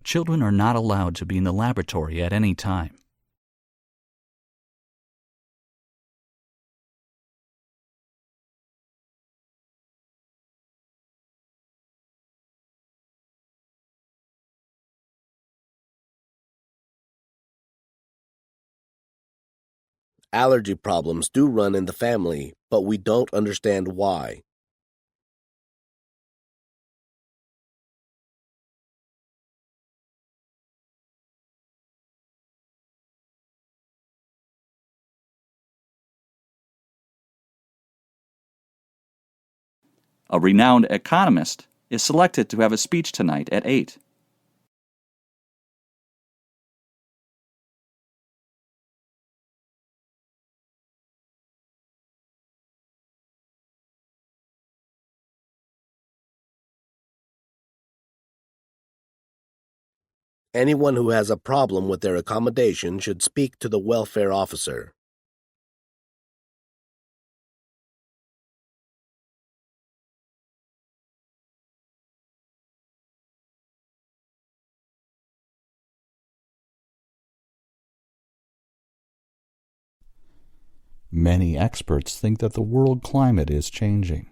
children are not allowed to be in the laboratory at any time. Allergy problems do run in the family, but we don't understand why. A renowned economist is selected to have a speech tonight at 8. Anyone who has a problem with their accommodation should speak to the welfare officer. Many experts think that the world climate is changing.